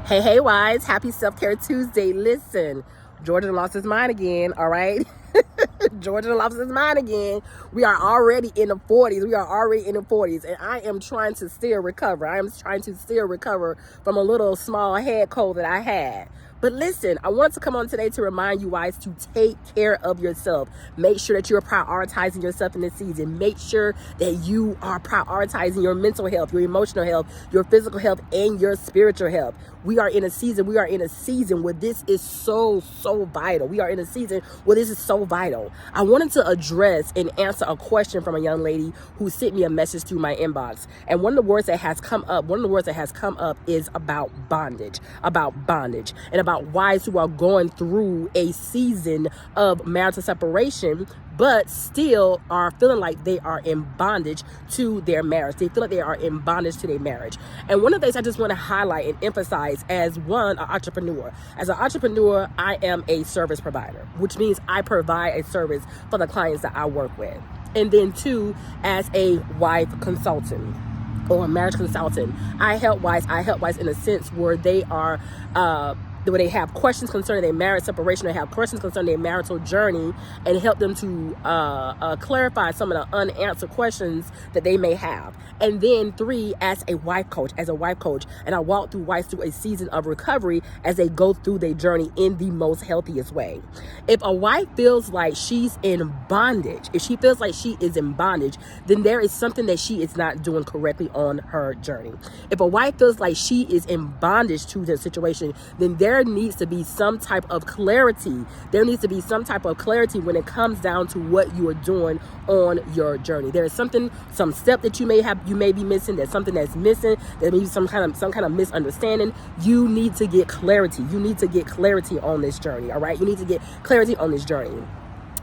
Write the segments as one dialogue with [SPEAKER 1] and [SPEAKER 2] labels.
[SPEAKER 1] Hey, wives, happy Self-Care Tuesday. Listen, Jordan lost his mind again, all right? Jordan lost his mind again. We are already in the 40s. And I am trying to still recover. I am trying to still recover from a little small head cold that I had. But listen, I want to come on today to remind you guys to take care of yourself. Make sure that you're prioritizing yourself in this season. Make sure that you are prioritizing your mental health, your emotional health, your physical health, and your spiritual health. We are in a season where this is so vital. We are in a season where this is so vital. I wanted to address and answer a question from a young lady who sent me a message through my inbox. And one of the words that has come up is about bondage, and about wives who are going through a season of marital separation, but still are feeling like they are in bondage to their marriage. They feel like they are in bondage to their marriage. And one of the things I just want to highlight and emphasize as an entrepreneur. As an entrepreneur, I am a service provider, which means I provide a service for the clients that I work with. And then two, as a wife consultant or a marriage consultant, I help wives in a sense where they are, where they have questions concerning their marriage separation, or have questions concerning their marital journey, and help them to clarify some of the unanswered questions that they may have. And then three, as a wife coach, and I walk through wives through a season of recovery as they go through their journey in the most healthiest way. If a wife feels like she's in bondage, then there is something that she is not doing correctly on her journey. If a wife feels like she is in bondage to the situation, then there needs to be some type of clarity. There needs to be some type of clarity when it comes down to what you are doing on your journey. There is some step that you may be missing. There's something that's missing. There may be some kind of misunderstanding. You need to get clarity. You need to get clarity on this journey. All right. You need to get clarity on this journey.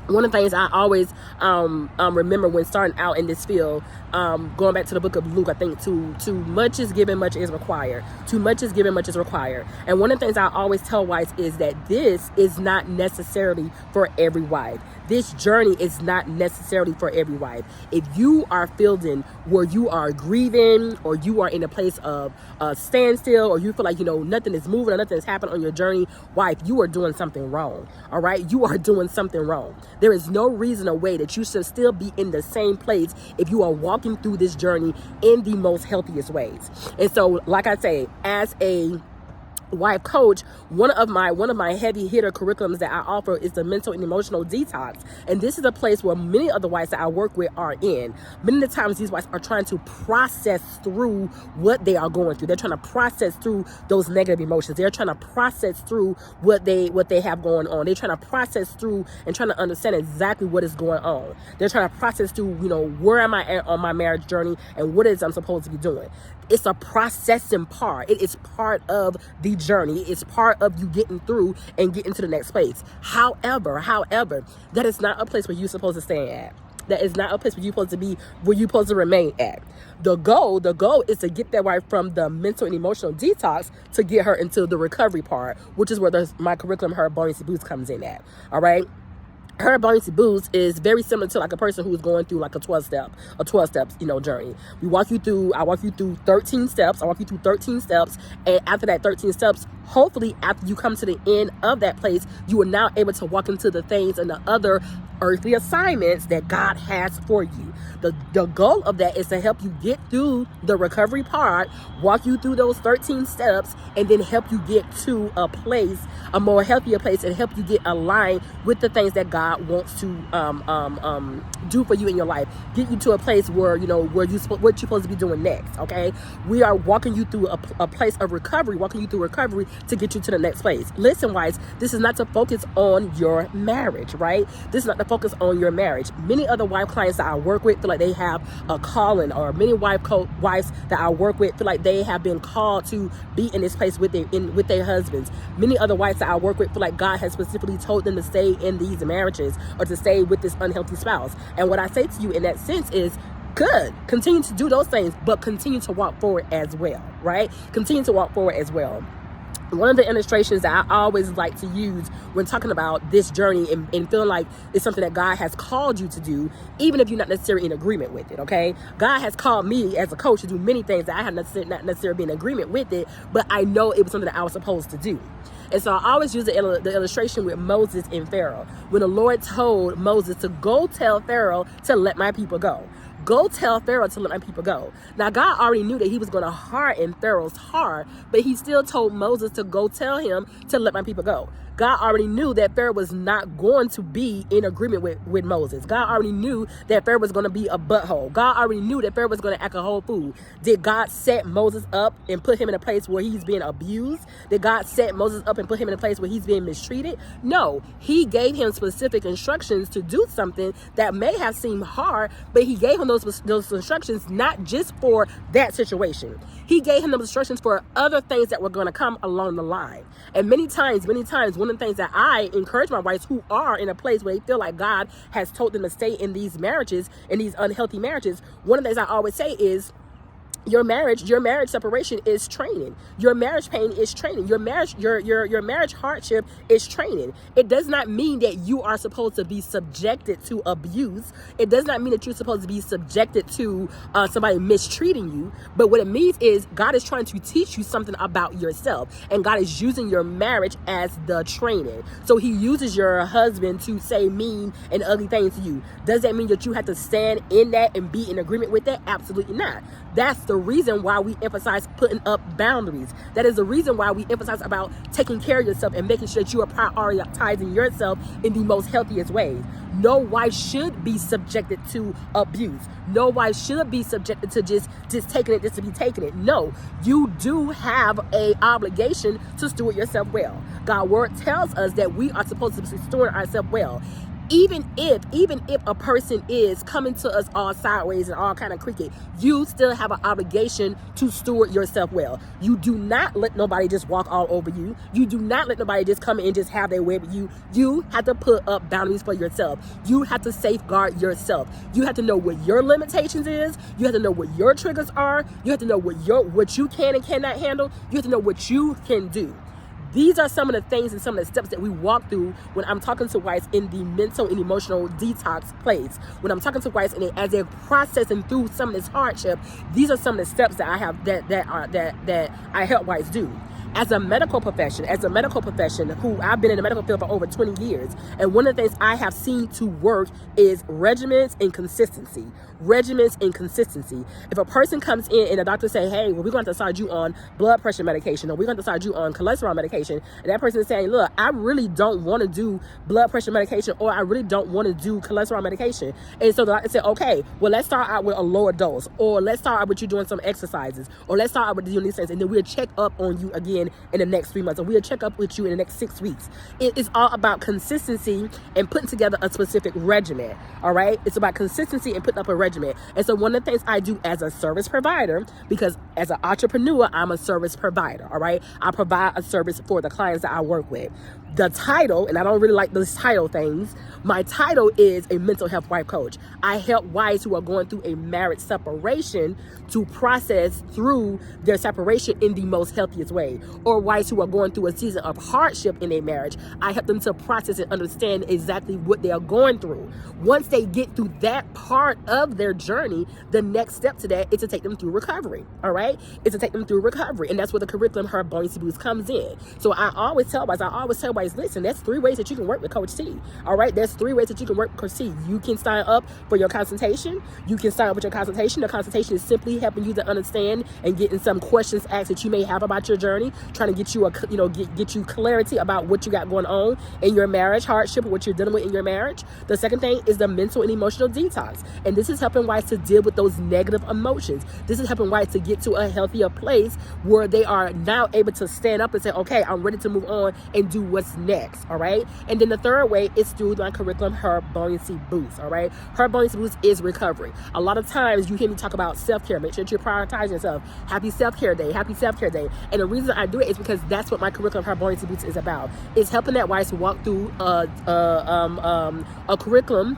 [SPEAKER 1] One of the things I always remember when starting out in this field, going back to the book of Luke, I think too much is given, much is required. Too much is given, much is required. And one of the things I always tell wives is that this is not necessarily for every wife. This journey is not necessarily for every wife. If you are feeling where you are grieving, or you are in a place of standstill, or you feel like nothing is moving or nothing is happening on your journey, wife, you are doing something wrong. All right, you are doing something wrong. There is no reason or way that you should still be in the same place if you are walking through this journey in the most healthiest ways. And so, like I say, as a wife coach, one of my heavy hitter curriculums that I offer is the mental and emotional detox. And this is a place where many of the wives that I work with are in. Many of the times these wives are trying to process through what they are going through. They're trying to process through those negative emotions. They're trying to process through what they have going on. They're trying to process through and trying to understand exactly what is going on. They're trying to process through, where am I at on my marriage journey and what it is I'm supposed to be doing. It's a processing part. It is part of the journey. It's part of you getting through and getting to the next place. However, that is not a place where you're supposed to stay at. That is not a place where you're supposed to be, where you're supposed to remain at. The goal is to get that wife from the mental and emotional detox to get her into the recovery part, which is where my curriculum, her Bondage Boost, comes in at. All right. Her Bondage Boost is very similar to like a person who's going through like a 12 steps, journey. I walk you through 13 steps. And after that 13 steps, hopefully after you come to the end of that place, you are now able to walk into the things and the other earthly assignments that God has for you. The goal of that is to help you get through the recovery part, walk you through those 13 steps, and then help you get to a more healthier place, and help you get aligned with the things that God wants to do for you in your life. Get you to a place where what you're supposed to be doing next. Okay, we are walking you through a place of recovery, to get you to the next place. Listen, wives, this is not to focus on your marriage, right? This is not to focus on your marriage. Many other wife clients that I work with feel like they have a calling, or many wives that I work with feel like they have been called to be in this place with their husbands. Many other wives that I work with feel like God has specifically told them to stay in these marriages, or to stay with this unhealthy spouse. And what I say to you in that sense is, good, continue to do those things, but continue to walk forward as well, right? Continue to walk forward as well. one of the illustrations that I always like to use when talking about this journey and feeling like it's something that God has called you to do, even if you're not necessarily in agreement with it, okay? God has called me as a coach to do many things that I have not necessarily been in agreement with it, but I know it was something that I was supposed to do. And so I always use the illustration with Moses and Pharaoh. When the Lord told Moses to go tell Pharaoh to let my people go. Go tell Pharaoh to let my people go. Now, God already knew that he was going to harden Pharaoh's heart, but he still told Moses to go tell him to let my people go. God already knew that Pharaoh was not going to be in agreement with Moses. God already knew that Pharaoh was going to be a butthole. God already knew that Pharaoh was going to act a whole fool. Did God set Moses up and put him in a place where he's being abused? Did God set Moses up and put him in a place where he's being mistreated? No. He gave him specific instructions to do something that may have seemed hard, but he gave him those instructions not just for that situation. He gave him those instructions for other things that were going to come along the line. And many times, one of the things that I encourage my wives who are in a place where they feel like God has told them to stay in these marriages, in these unhealthy marriages, one of the things I always say is, your marriage separation is training. Your marriage pain is training. Your marriage hardship is training. It does not mean that you are supposed to be subjected to abuse. It does not mean that you're supposed to be subjected to somebody mistreating you. But what it means is God is trying to teach you something about yourself, and God is using your marriage as the training. So he uses your husband to say mean and ugly things to you. Does that mean that you have to stand in that and be in agreement with that? Absolutely not. That's the reason why we emphasize putting up boundaries. That is the reason why we emphasize about taking care of yourself and making sure that you are prioritizing yourself in the most healthiest ways. No wife should be subjected to abuse. No wife should be subjected to just taking it just to be taking it. No, you do have a obligation to steward yourself well. God's word tells us that we are supposed to steward ourselves well. Even if a person is coming to us all sideways and all kind of crooked, you still have an obligation to steward yourself well. You do not let nobody just walk all over you. You do not let nobody just come in and just have their way with you. You have to put up boundaries for yourself. You have to safeguard yourself. You have to know what your limitations is. You have to know what your triggers are. You have to know what you can and cannot handle. You have to know what you can do. These are some of the things and some of the steps that we walk through when I'm talking to wives in the mental and emotional detox place. When I'm talking to wives as they're processing through some of this hardship, these are some of the steps that I have that I help wives do. As a medical profession who I've been in the medical field for over 20 years, and one of the things I have seen to work is regimens and consistency. If a person comes in and the doctor say, hey, well, we're going to start you on blood pressure medication, or we're going to start you on cholesterol medication, and that person is saying, look, I really don't want to do blood pressure medication, or I really don't want to do cholesterol medication. And so the doctor said, okay, well, let's start out with a lower dose, or let's start out with you doing some exercises, or let's start out with doing these things, and then we'll check up on you again in the next 3 months, or we'll check up with you in the next 6 weeks. It is all about consistency and putting together a specific regimen. All right, it's about consistency and putting up a regimen. And so one of the things I do as a service provider, because as an entrepreneur, I'm a service provider. All right, I provide a service for the clients that I work with. The title, and I don't really like those title things, my title is a mental health wife coach. I help wives who are going through a marriage separation to process through their separation in the most healthiest way. Or wives who are going through a season of hardship in their marriage, I help them to process and understand exactly what they are going through. Once they get through that part of their journey, the next step to that is to take them through recovery. All right, it's to take them through recovery, and that's where the curriculum Her Bondage Boost comes in. So I always tell wives, listen, that's 3 ways that you can work with Coach T. All right, there's 3 ways that you can work with Coach T. You can sign up for your consultation. You can sign up with your consultation. The consultation is simply helping you to understand and getting some questions asked that you may have about your journey, trying to get you get you clarity about what you got going on in your marriage hardship, what you're dealing with in your marriage. The second thing is the mental and emotional detox, and this is helping wives to deal with those negative emotions. This is helping wives to get to a healthier place where they are now able to stand up and say, okay, I'm ready to move on and do what's next. All right, and then the third way is through my curriculum, Her Buoyancy Boost. All right, Her Buoyancy Boost is recovery. A lot of times you hear me talk about self-care. Make sure that you're prioritizing yourself. Happy self-care day. And the reason I do it is because that's what my curriculum, Her Buoyancy Boost, is about. It's helping that wife to walk through a curriculum,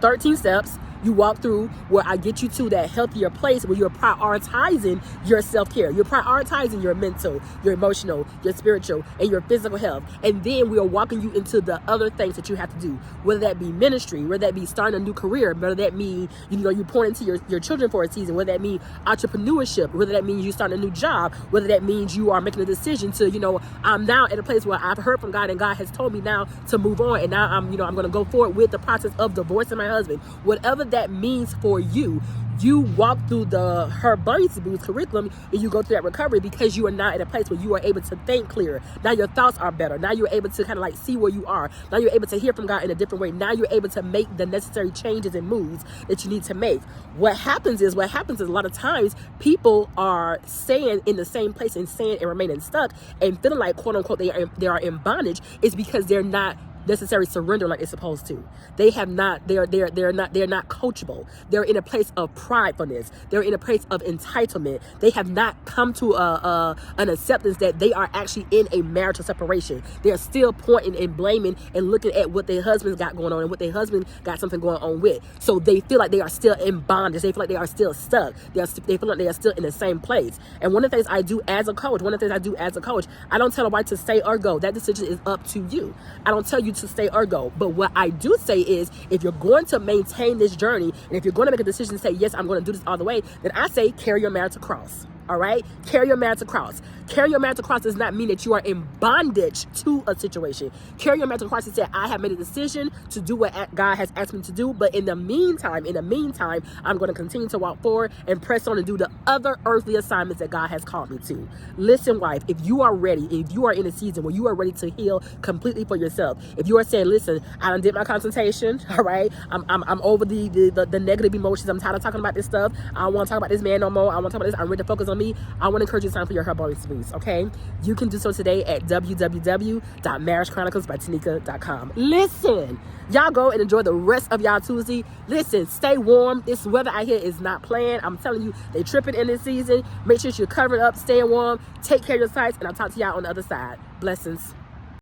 [SPEAKER 1] 13 steps, You walk through where I get you to that healthier place where you're prioritizing your self-care. You're prioritizing your mental, your emotional, your spiritual, and your physical health. And then we are walking you into the other things that you have to do, whether that be ministry, whether that be starting a new career, whether that mean, you pour into your children for a season, whether that mean entrepreneurship, whether that means you starting a new job, whether that means you are making a decision to, I'm now at a place where I've heard from God and God has told me now to move on, and now I'm going to go forward with the process of divorcing my husband. Whatever that means for you, you walk through her Bunny's Boots curriculum and you go through that recovery because you are now at a place where you are able to think clearer. Now your thoughts are better. Now you're able to kind of like see where you are. Now you're able to hear from God in a different way. Now you're able to make the necessary changes and moves that you need to make. What happens is a lot of times people are staying in the same place and staying and remaining stuck and feeling like, quote unquote, they are in bondage is because they're not necessarily surrender like they're supposed to. They're not coachable. They're in a place of pridefulness. They're in a place of entitlement. They have not come to an acceptance that they are actually in a marital separation. They're still pointing and blaming and looking at what their husband's got going on and what their husband got something going on with. So they feel like they are still in bondage. They feel like they are still stuck. They feel like they are still in the same place. And one of the things I do as a coach, I don't tell a wife to stay or go. That decision is up to you. I don't tell you to stay or go. But what I do say is, if you're going to maintain this journey, and if you're going to make a decision to say, yes, I'm going to do this all the way, then I say carry your marital cross. All right? Carry your marital cross. Carry your marital cross does not mean that you are in bondage to a situation. Carry your marital cross and say, I have made a decision to do what God has asked me to do, but in the meantime, I'm going to continue to walk forward and press on and do the other earthly assignments that God has called me to. Listen, wife, if you are ready, if you are in a season where you are ready to heal completely for yourself, if you are saying, listen, I done did my consultation, all right? I'm over the negative emotions. I'm tired of talking about this stuff. I don't want to talk about this man no more. I want to talk about this. I'm ready to focus on me. I want to encourage you to sign for your Her Bonus Boost, okay? You can do so today at www.marriagechroniclesbytanika.com. Listen, y'all go and enjoy the rest of y'all Tuesday. Listen, stay warm. This weather out here is not playing. I'm telling you, they tripping in this season. Make sure you're covering up, staying warm. Take care of your sights, and I'll talk to y'all on the other side. Blessings.